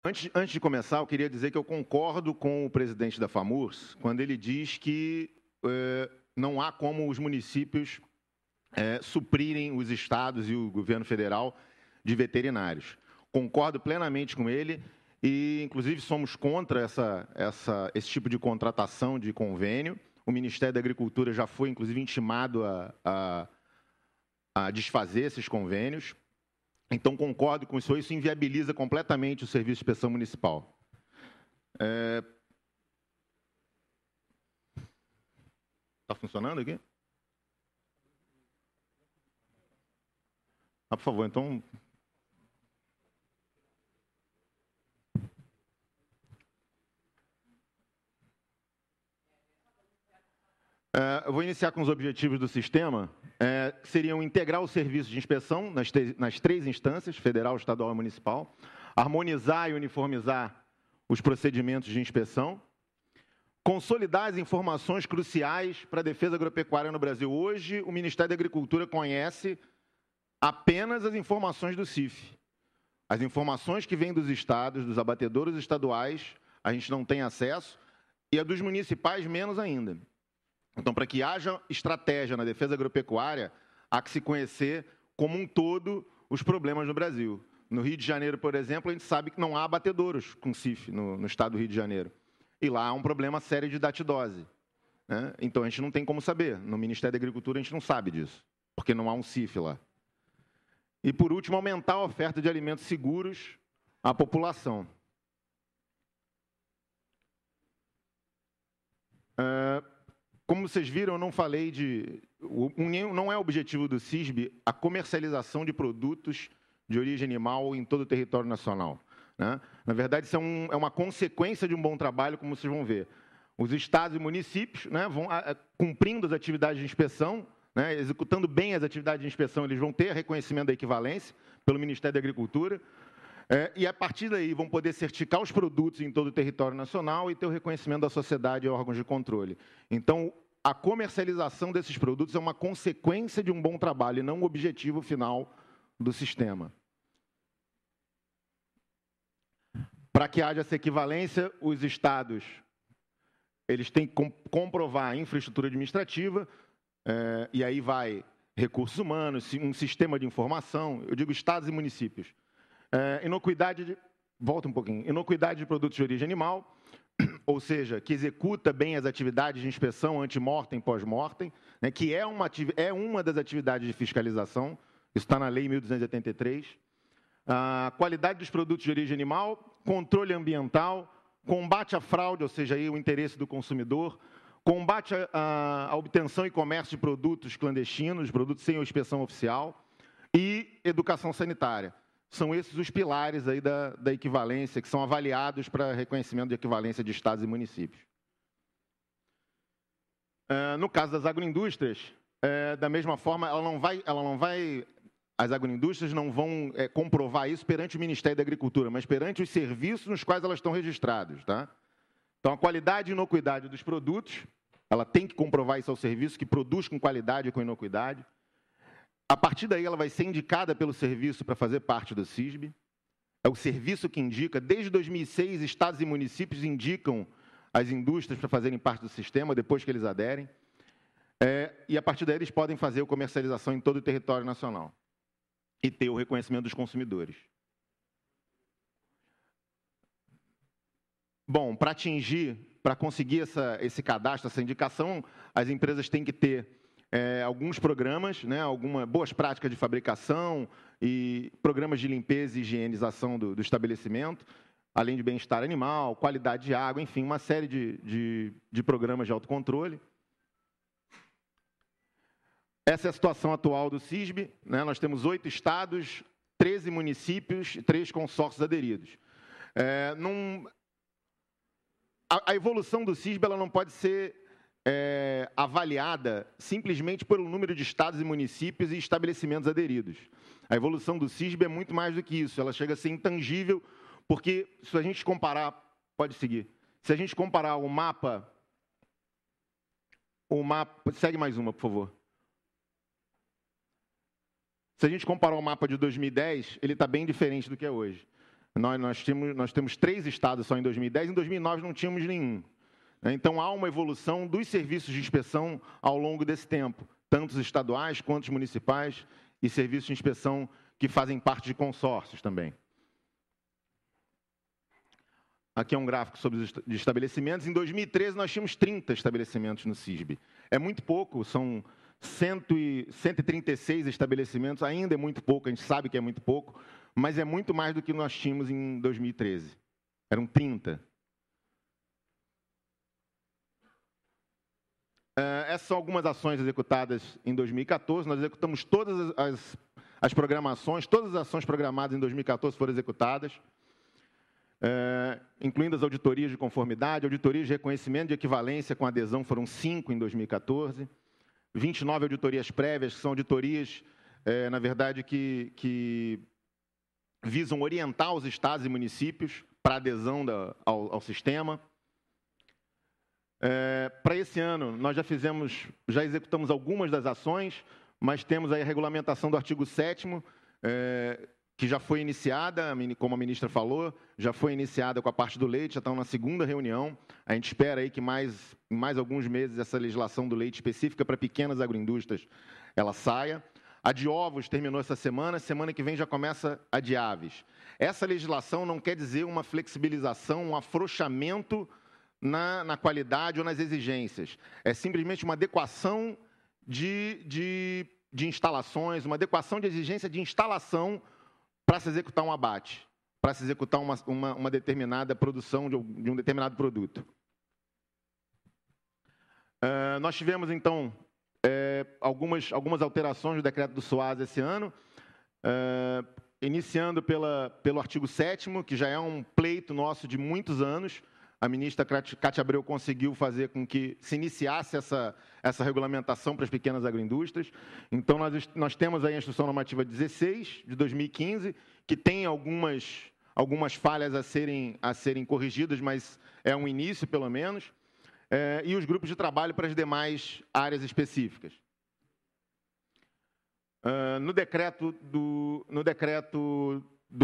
Antes de começar, eu queria dizer que eu concordo com o presidente da FAMURS quando ele diz que não há como os municípios suprirem os estados e o governo federal de veterinários. Concordo plenamente com ele e, inclusive, somos contra esse tipo de contratação de convênio. O Ministério da Agricultura já foi, inclusive, intimado a desfazer esses convênios. Então, concordo com isso. Isso inviabiliza completamente o serviço de inspeção municipal. Está funcionando aqui? Por favor, então... Eu vou iniciar com os objetivos do sistema, que seriam integrar o serviço de inspeção nas três instâncias, federal, estadual e municipal, harmonizar e uniformizar os procedimentos de inspeção, consolidar as informações cruciais para a defesa agropecuária no Brasil. Hoje, o Ministério da Agricultura conhece apenas as informações do CIF. As informações que vêm dos estados, dos abatedouros estaduais, a gente não tem acesso, e a dos municipais menos ainda. Então, para que haja estratégia na defesa agropecuária, há que se conhecer como um todo os problemas no Brasil. No Rio de Janeiro, por exemplo, a gente sabe que não há abatedouros com CIF no estado do Rio de Janeiro. E lá há um problema sério de datidose, né? Então, a gente não tem como saber. No Ministério da Agricultura, a gente não sabe disso, porque não há um CIF lá. E, por último, aumentar a oferta de alimentos seguros à população. Como vocês viram, eu não falei de... Não é objetivo do CISB a comercialização de produtos de origem animal em todo o território nacional, né? Na verdade, isso é uma consequência de um bom trabalho, como vocês vão ver. Os estados e municípios, né, vão cumprindo as atividades de inspeção, né, executando bem as atividades de inspeção, eles vão ter reconhecimento da equivalência pelo Ministério da Agricultura, e, a partir daí, vão poder certificar os produtos em todo o território nacional e ter o reconhecimento da sociedade e órgãos de controle. Então, a comercialização desses produtos é uma consequência de um bom trabalho e não o objetivo final do sistema. Para que haja essa equivalência, os estados eles têm que comprovar a infraestrutura administrativa, e aí vai recursos humanos, um sistema de informação, eu digo estados e municípios. Inocuidade de produtos de origem animal, ou seja, que executa bem as atividades de inspeção ante-mortem e pós-mortem, né, que é uma das atividades de fiscalização, isso está na Lei 1.283. A qualidade dos produtos de origem animal, controle ambiental, combate à fraude, ou seja, aí o interesse do consumidor, combate à obtenção e comércio de produtos clandestinos, produtos sem inspeção oficial, e educação sanitária. São esses os pilares aí da equivalência, que são avaliados para reconhecimento de equivalência de estados e municípios. No caso das agroindústrias, da mesma forma, as agroindústrias não vão comprovar isso perante o Ministério da Agricultura, mas perante os serviços nos quais elas estão registradas, tá? Então, a qualidade e inocuidade dos produtos, ela tem que comprovar isso ao serviço, que produz com qualidade e com inocuidade. A partir daí, ela vai ser indicada pelo serviço para fazer parte do CISB. É o serviço que indica. Desde 2006, estados e municípios indicam as indústrias para fazerem parte do sistema, depois que eles aderem. E, a partir daí, eles podem fazer a comercialização em todo o território nacional e ter o reconhecimento dos consumidores. Bom, para conseguir esse cadastro, essa indicação, as empresas têm que ter alguns programas, né, algumas boas práticas de fabricação e programas de limpeza e higienização do estabelecimento, além de bem-estar animal, qualidade de água, enfim, uma série de programas de autocontrole. Essa é a situação atual do CISB, né? Nós temos 8 estados, 13 municípios e 3 consórcios aderidos. A evolução do CISB ela não pode ser avaliada simplesmente pelo número de estados e municípios e estabelecimentos aderidos. A evolução do CISB é muito mais do que isso, ela chega a ser intangível, porque se a gente comparar, pode seguir, se a gente comparar o mapa, segue mais uma, por favor. Se a gente comparar o mapa de 2010, ele está bem diferente do que é hoje. Nós temos 3 estados só em 2010, em 2009 não tínhamos nenhum. Então, há uma evolução dos serviços de inspeção ao longo desse tempo, tanto os estaduais quanto os municipais e serviços de inspeção que fazem parte de consórcios também. Aqui é um gráfico sobre os estabelecimentos. Em 2013, nós tínhamos 30 estabelecimentos no CISB. É muito pouco, são 136 estabelecimentos, ainda é muito pouco, a gente sabe que é muito pouco, mas é muito mais do que nós tínhamos em 2013. Eram 30. Essas são algumas ações executadas em 2014. Nós executamos todas as programações, todas as ações programadas em 2014 foram executadas, incluindo as auditorias de conformidade, auditorias de reconhecimento de equivalência com adesão foram 5 em 2014, 29 auditorias prévias, que são auditorias, na verdade, que visam orientar os estados e municípios para adesão ao sistema. Para esse ano, nós já executamos algumas das ações, mas temos aí a regulamentação do artigo 7º, que já foi iniciada, como a ministra falou, já foi iniciada com a parte do leite, já estão na segunda reunião. A gente espera aí que em mais alguns meses essa legislação do leite específica para pequenas agroindústrias ela saia. A de ovos terminou essa semana que vem já começa a de aves. Essa legislação não quer dizer uma flexibilização, um afrouxamento na qualidade ou nas exigências. É simplesmente uma adequação de instalações, uma adequação de exigência de instalação para se executar um abate, para se executar uma determinada produção de um determinado produto. Nós tivemos, então, algumas alterações do decreto do SOAS esse ano, iniciando pelo artigo 7º, que já é um pleito nosso de muitos anos. A ministra Cátia Abreu conseguiu fazer com que se iniciasse essa regulamentação para as pequenas agroindústrias. Então, nós temos aí a Instrução Normativa 16, de 2015, que tem algumas falhas a serem corrigidas, mas é um início, pelo menos, e os grupos de trabalho para as demais áreas específicas. No decreto do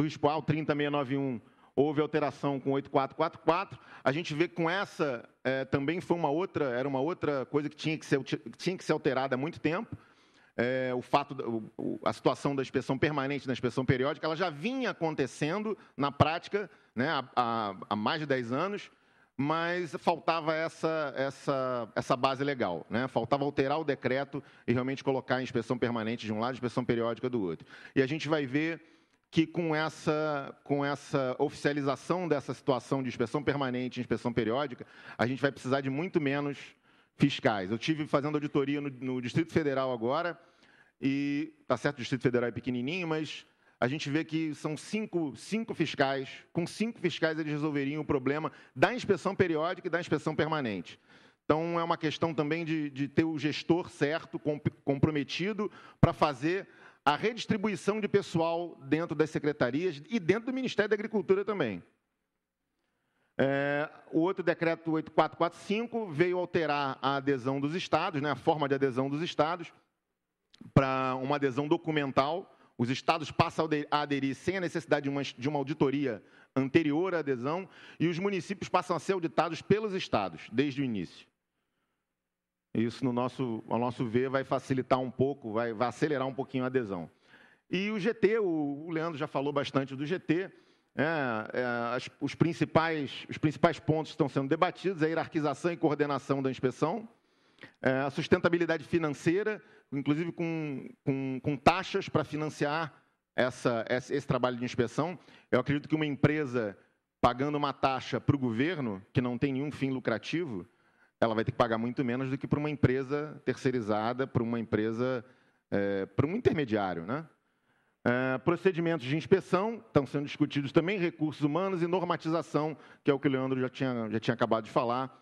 RISPOAL 30691, houve alteração com 8444. A gente vê que com essa também era uma outra coisa que tinha que ser alterada há muito tempo. A situação da inspeção permanente e da inspeção periódica, ela já vinha acontecendo na prática, né, há mais de 10 anos, mas faltava essa base legal, né? Faltava alterar o decreto e realmente colocar a inspeção permanente de um lado e a inspeção periódica do outro. E a gente vai ver que com essa oficialização dessa situação de inspeção permanente e inspeção periódica, a gente vai precisar de muito menos fiscais. Eu estive fazendo auditoria no Distrito Federal agora, e está certo, o Distrito Federal é pequenininho, mas a gente vê que são cinco fiscais. Com 5 fiscais, eles resolveriam o problema da inspeção periódica e da inspeção permanente. Então, é uma questão também de ter o gestor certo, comprometido, para fazer a redistribuição de pessoal dentro das secretarias e dentro do Ministério da Agricultura também. O outro decreto 8445 veio alterar a adesão dos estados, né, a forma de adesão dos estados, para uma adesão documental. Os estados passam a aderir sem a necessidade de uma auditoria anterior à adesão, e os municípios passam a ser auditados pelos estados, desde o início. Isso, ao nosso ver, vai facilitar um pouco, vai acelerar um pouquinho a adesão. E o GT, o Leandro já falou bastante do GT, os principais pontos estão sendo debatidos, a hierarquização e coordenação da inspeção, a sustentabilidade financeira, inclusive com taxas para financiar esse trabalho de inspeção. Eu acredito que uma empresa pagando uma taxa para o governo, que não tem nenhum fim lucrativo, ela vai ter que pagar muito menos do que para uma empresa terceirizada, para um intermediário, né? Procedimentos de inspeção estão sendo discutidos também, recursos humanos e normatização, que é o que o Leandro já tinha acabado de falar,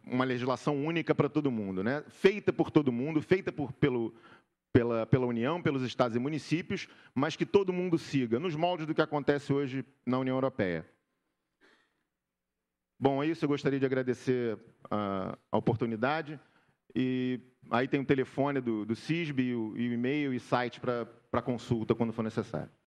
uma legislação única para todo mundo, né? Feita por todo mundo, feita pela União, pelos estados e municípios, mas que todo mundo siga, nos moldes do que acontece hoje na União Europeia. Bom, é isso. Eu gostaria de agradecer a oportunidade. E aí tem o telefone do CISB, e o e-mail e site para consulta quando for necessário.